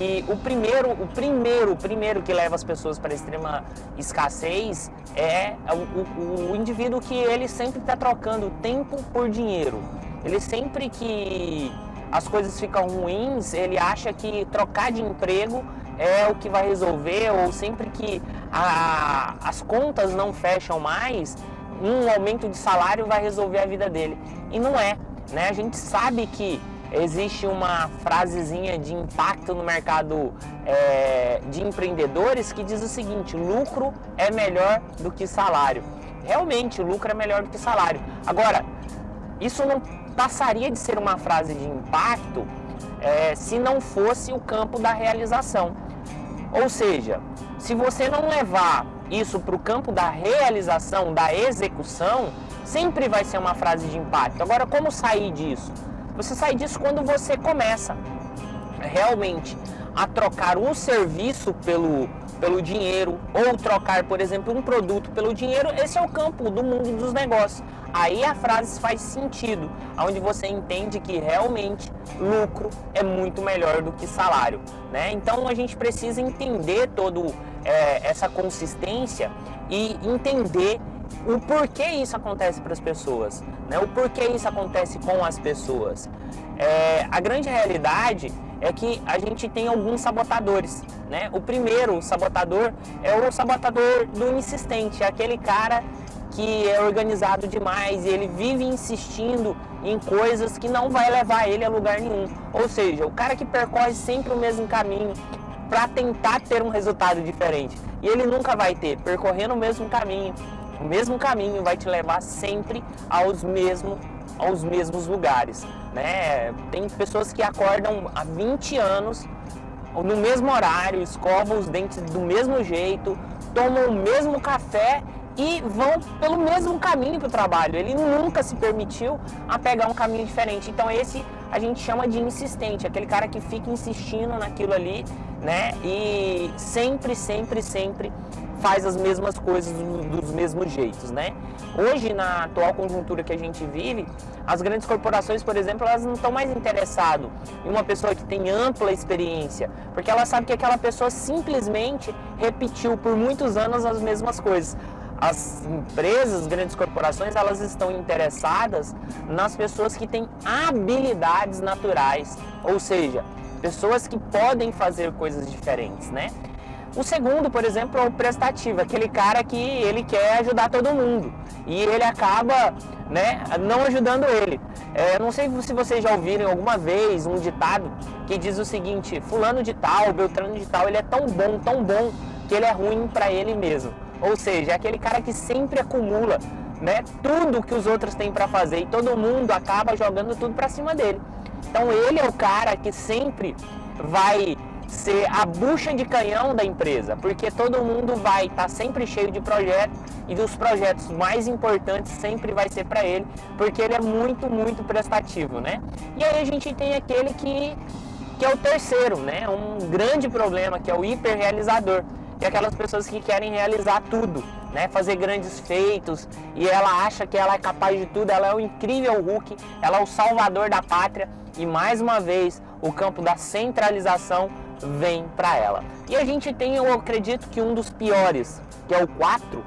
E o primeiro que leva as pessoas para a extrema escassez é o indivíduo que ele sempre está trocando tempo por dinheiro. Ele sempre que as coisas ficam ruins, ele acha que trocar de emprego é o que vai resolver, ou sempre que as contas não fecham mais, um aumento de salário vai resolver a vida dele. E não é, né? A gente sabe que existe uma frasezinha de impacto no mercado de empreendedores que diz o seguinte: lucro é melhor do que salário. Realmente, lucro é melhor do que salário. Agora, isso não passaria de ser uma frase de impacto se não fosse o campo da realização. Ou seja, se você não levar isso para o campo da realização, da execução, sempre vai ser uma frase de impacto. Agora, como sair disso? Você sai disso quando você começa realmente a trocar o serviço pelo dinheiro, ou trocar, por exemplo, um produto pelo dinheiro. Esse é o campo do mundo dos negócios. Aí a frase faz sentido, onde você entende que realmente lucro é muito melhor do que salário, né? Então a gente precisa entender toda essa consistência e entender o porquê isso acontece para as pessoas, né? O porquê isso acontece com as pessoas. A grande realidade é que a gente tem alguns sabotadores, né? O primeiro sabotador é o sabotador do insistente, aquele cara que é organizado demais e ele vive insistindo em coisas que não vai levar ele a lugar nenhum. Ou seja, o cara que percorre sempre o mesmo caminho para tentar ter um resultado diferente, e ele nunca vai ter, percorrendo o mesmo caminho. O mesmo caminho vai te levar sempre aos mesmos lugares, né? Tem pessoas que acordam há 20 anos no mesmo horário, escovam os dentes do mesmo jeito, tomam o mesmo café e vão pelo mesmo caminho para o trabalho. Ele nunca se permitiu a pegar um caminho diferente. Então esse a gente chama de insistente, aquele cara que fica insistindo naquilo ali, né? E sempre faz as mesmas coisas dos mesmos jeitos, né? Hoje, na atual conjuntura que a gente vive, as grandes corporações, por exemplo, elas não estão mais interessadas em uma pessoa que tem ampla experiência, porque ela sabe que aquela pessoa simplesmente repetiu por muitos anos as mesmas coisas. As empresas, grandes corporações, elas estão interessadas nas pessoas que têm habilidades naturais, ou seja, pessoas que podem fazer coisas diferentes, né? O segundo, por exemplo, é o prestativo, aquele cara que ele quer ajudar todo mundo e ele acaba, né, não ajudando ele. Não sei se vocês já ouviram alguma vez um ditado que diz o seguinte: fulano de tal, beltrano de tal, ele é tão bom, que ele é ruim para ele mesmo. Ou seja, é aquele cara que sempre acumula, né, tudo que os outros têm para fazer e todo mundo acaba jogando tudo para cima dele. Então ele é o cara que sempre vai ser a bucha de canhão da empresa, porque todo mundo vai estar sempre cheio de projetos e dos projetos mais importantes sempre vai ser para ele, porque ele é muito prestativo, né? E aí a gente tem aquele que é o terceiro, né? Um grande problema, que é o hiperrealizador, que é aquelas pessoas que querem realizar tudo, né? Fazer grandes feitos, e ela acha que ela é capaz de tudo, ela é o incrível Hulk, ela é o salvador da pátria, e mais uma vez o campo da centralização vem para ela. E a gente tem, eu acredito que um dos piores, que é o 4,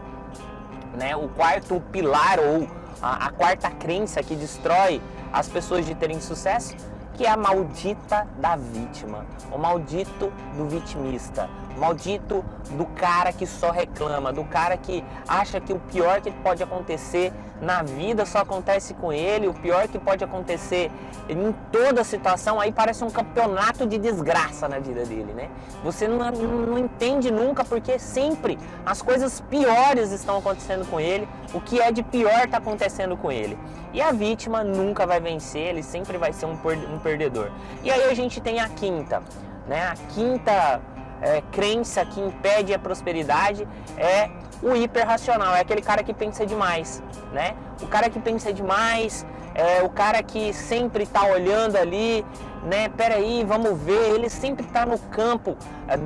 né? O quarto pilar, ou a quarta crença que destrói as pessoas de terem sucesso, que é a maldita da vítima, o maldito do vitimista, o maldito do cara que só reclama, do cara que acha que o pior que pode acontecer na vida só acontece com ele, o pior que pode acontecer em toda situação, aí parece um campeonato de desgraça na vida dele, né? Você não entende nunca, porque sempre as coisas piores estão acontecendo com ele, o que é de pior está acontecendo com ele. E a vítima nunca vai vencer, ele sempre vai ser um perdedor. E aí a gente tem a quinta, né? A quinta crença que impede a prosperidade é o hiperracional, é aquele cara que pensa demais, né? O cara que pensa demais, o cara que sempre está olhando ali, né? Peraí, vamos ver, ele sempre está no campo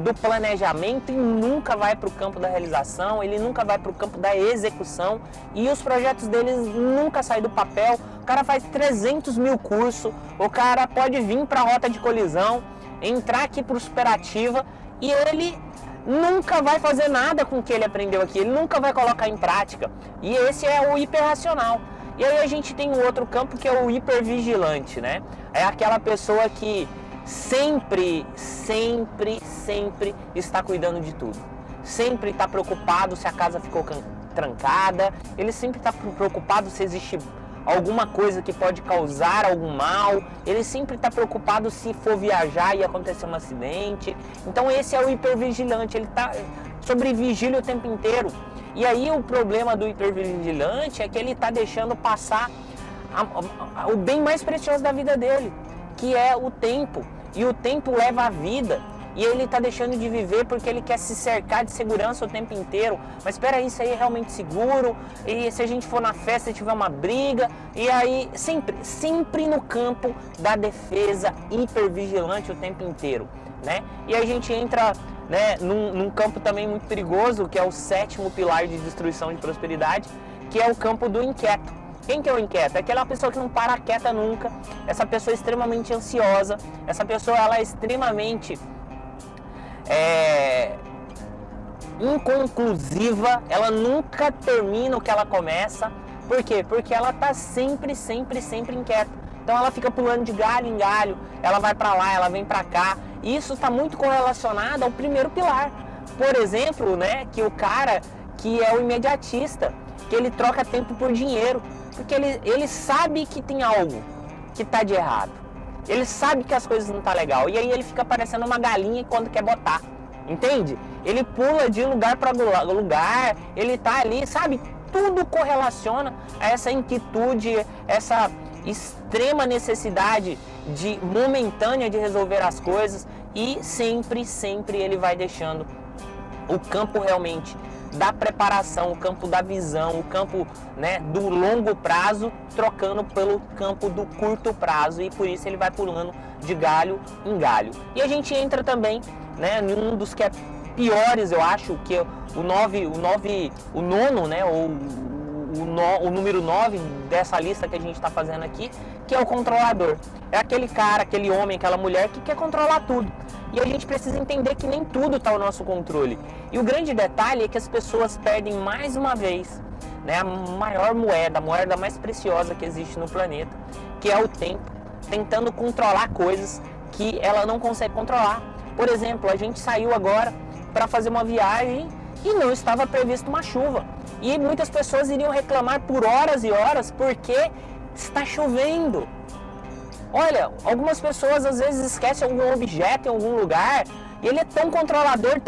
do planejamento e nunca vai para o campo da realização, ele nunca vai para o campo da execução, e os projetos deles nunca saem do papel. O cara faz 300 mil cursos, o cara pode vir para a rota de colisão, entrar aqui para o superativa e ele nunca vai fazer nada com o que ele aprendeu aqui, ele nunca vai colocar em prática. E esse é o hiperracional. E aí a gente tem um outro campo que é o hipervigilante, né? É aquela pessoa que sempre está cuidando de tudo. Sempre está preocupado se a casa ficou trancada, ele sempre está preocupado se existe alguma coisa que pode causar algum mal, ele sempre está preocupado se for viajar e acontecer um acidente. Então esse é o hipervigilante, ele está sobre vigília o tempo inteiro. E aí o problema do hipervigilante é que ele está deixando passar o bem mais precioso da vida dele, que é o tempo. E o tempo leva a vida. E ele está deixando de viver porque ele quer se cercar de segurança o tempo inteiro. Mas espera aí, isso aí é realmente seguro? E se a gente for na festa e tiver uma briga? E aí, sempre no campo da defesa hipervigilante o tempo inteiro, né? E aí a gente entra, né, num campo também muito perigoso, que é o 7º pilar de destruição de prosperidade, que é o campo do inquieto. Quem que é o inquieto? É aquela pessoa que não para quieta nunca, essa pessoa é extremamente ansiosa, essa pessoa ela é extremamente inconclusiva, ela nunca termina o que ela começa. Por quê? Porque ela tá sempre inquieta. Então ela fica pulando de galho em galho, ela vai para lá, ela vem para cá. E isso está muito correlacionado ao primeiro pilar. Por exemplo, né, que o cara que é o imediatista, que ele troca tempo por dinheiro, porque ele sabe que tem algo que está de errado. Ele sabe que as coisas não tá legal. E aí ele fica parecendo uma galinha quando quer botar. Entende? Ele pula de lugar para lugar. Ele tá ali, sabe? Tudo correlaciona a essa inquietude, essa extrema necessidade momentânea de resolver as coisas. E sempre ele vai deixando o campo realmente da preparação, o campo da visão, o campo, né, do longo prazo, trocando pelo campo do curto prazo, e por isso ele vai pulando de galho em galho. E a gente entra também, né, em um dos que é piores, eu acho, que é o nono, né, ou o número 9 dessa lista que a gente está fazendo aqui, que é o controlador. É aquele cara, aquele homem, aquela mulher que quer controlar tudo. E a gente precisa entender que nem tudo está ao nosso controle. E o grande detalhe é que as pessoas perdem mais uma vez, né, a maior moeda, a moeda mais preciosa que existe no planeta, que é o tempo, tentando controlar coisas que ela não consegue controlar. Por exemplo, a gente saiu agora para fazer uma viagem e não estava previsto uma chuva. E muitas pessoas iriam reclamar por horas e horas porque está chovendo. Olha, algumas pessoas às vezes esquecem algum objeto em algum lugar e ele é tão controlador,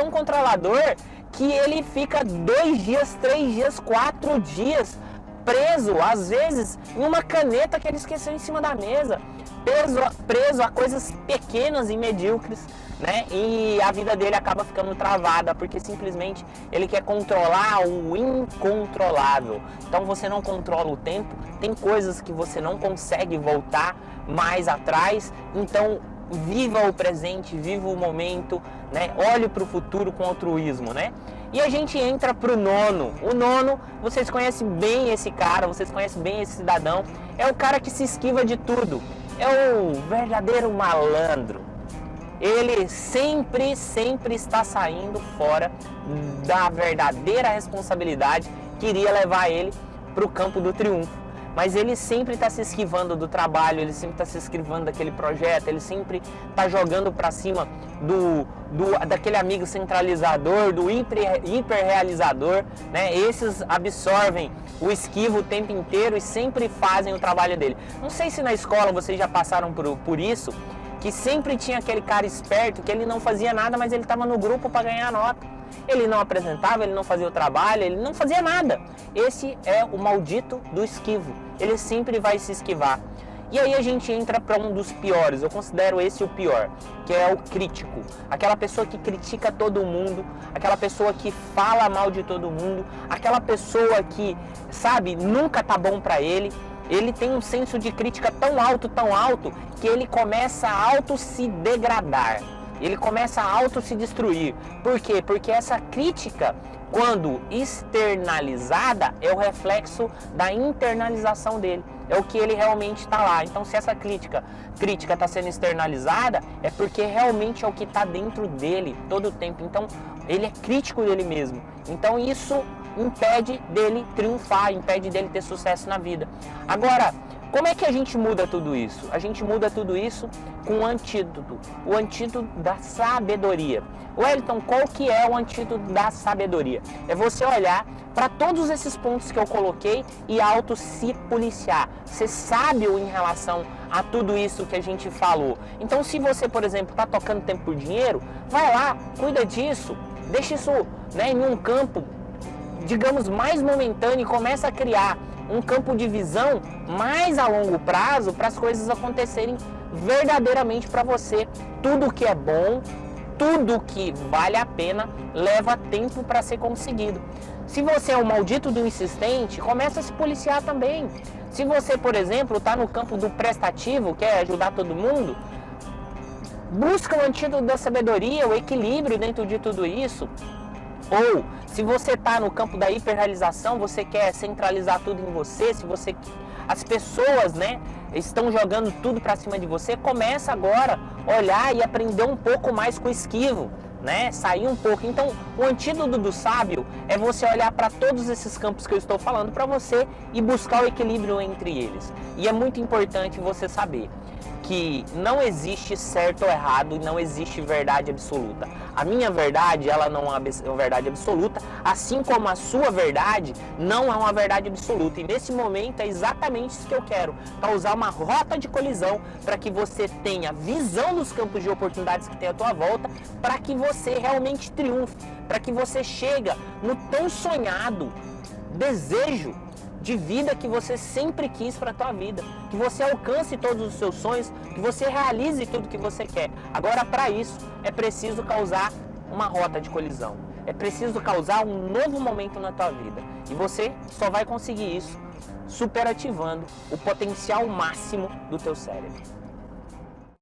que ele fica 2 dias, 3 dias, 4 dias preso, às vezes, em uma caneta que ele esqueceu em cima da mesa, preso a coisas pequenas e medíocres, né? E a vida dele acaba ficando travada, porque simplesmente ele quer controlar o incontrolável. Então você não controla o tempo, tem coisas que você não consegue voltar mais atrás, então viva o presente, viva o momento, né? Olhe para o futuro com altruísmo, né? E a gente entra para o nono. O nono, vocês conhecem bem esse cara, vocês conhecem bem esse cidadão. É o cara que se esquiva de tudo. É o verdadeiro malandro. Ele sempre está saindo fora da verdadeira responsabilidade que iria levar ele para o campo do triunfo. Mas ele sempre está se esquivando do trabalho, ele sempre está se esquivando daquele projeto, ele sempre está jogando para cima daquele amigo centralizador, do hiperrealizador, né? Esses absorvem o esquivo o tempo inteiro e sempre fazem o trabalho dele. Não sei se na escola vocês já passaram por isso, que sempre tinha aquele cara esperto que ele não fazia nada, mas ele estava no grupo para ganhar nota. Ele não apresentava, ele não fazia o trabalho, ele não fazia nada. Esse é o maldito do esquivo. Ele sempre vai se esquivar. E aí a gente entra para um dos piores, eu considero esse o pior, que é o crítico. Aquela pessoa que critica todo mundo, aquela pessoa que fala mal de todo mundo, aquela pessoa que, sabe, nunca tá bom para ele. Ele tem um senso de crítica tão alto, que ele começa a auto-se degradar. Ele começa a auto-se destruir. Por quê? Porque essa crítica, quando externalizada, é o reflexo da internalização dele. é o que ele realmente está lá. Então, se essa crítica está sendo externalizada, é porque realmente é o que está dentro dele todo o tempo. Então, ele é crítico dele mesmo. Então, isso impede dele triunfar, impede dele ter sucesso na vida. Agora, como é que a gente muda tudo isso? A gente muda tudo isso com um antídoto, o antídoto da sabedoria. Wellington, qual que é o antídoto da sabedoria? É você olhar para todos esses pontos que eu coloquei e auto se policiar, ser sábio em relação a tudo isso que a gente falou. Então, se você, por exemplo, está tocando tempo por dinheiro, vai lá, cuida disso, deixa isso, né, em um campo, digamos, mais momentâneo e começa a criar um campo de visão mais a longo prazo para as coisas acontecerem verdadeiramente para você. Tudo que é bom, tudo que vale a pena leva tempo para ser conseguido. Se você é um maldito do insistente, começa a se policiar também. Se você, por exemplo, está no campo do prestativo, quer ajudar todo mundo, busca o antídoto da sabedoria, o equilíbrio dentro de tudo isso. Ou, se você está no campo da hiperrealização, você quer centralizar tudo em você, se você, as pessoas, né, estão jogando tudo para cima de você, começa agora a olhar e aprender um pouco mais com o esquivo, né, sair um pouco. Então, o antídoto do sábio é você olhar para todos esses campos que eu estou falando para você e buscar o equilíbrio entre eles. E é muito importante você saber que não existe certo ou errado e não existe verdade absoluta. A minha verdade, ela não é uma verdade absoluta, assim como a sua verdade não é uma verdade absoluta. E nesse momento é exatamente isso que eu quero, causar uma rota de colisão para que você tenha visão dos campos de oportunidades que tem à tua volta, para que você realmente triunfe, para que você chega no tão sonhado desejo de vida que você sempre quis para a tua vida, que você alcance todos os seus sonhos, que você realize tudo que você quer. Agora, para isso, é preciso causar uma rota de colisão, é preciso causar um novo momento na tua vida, e você só vai conseguir isso superativando o potencial máximo do teu cérebro.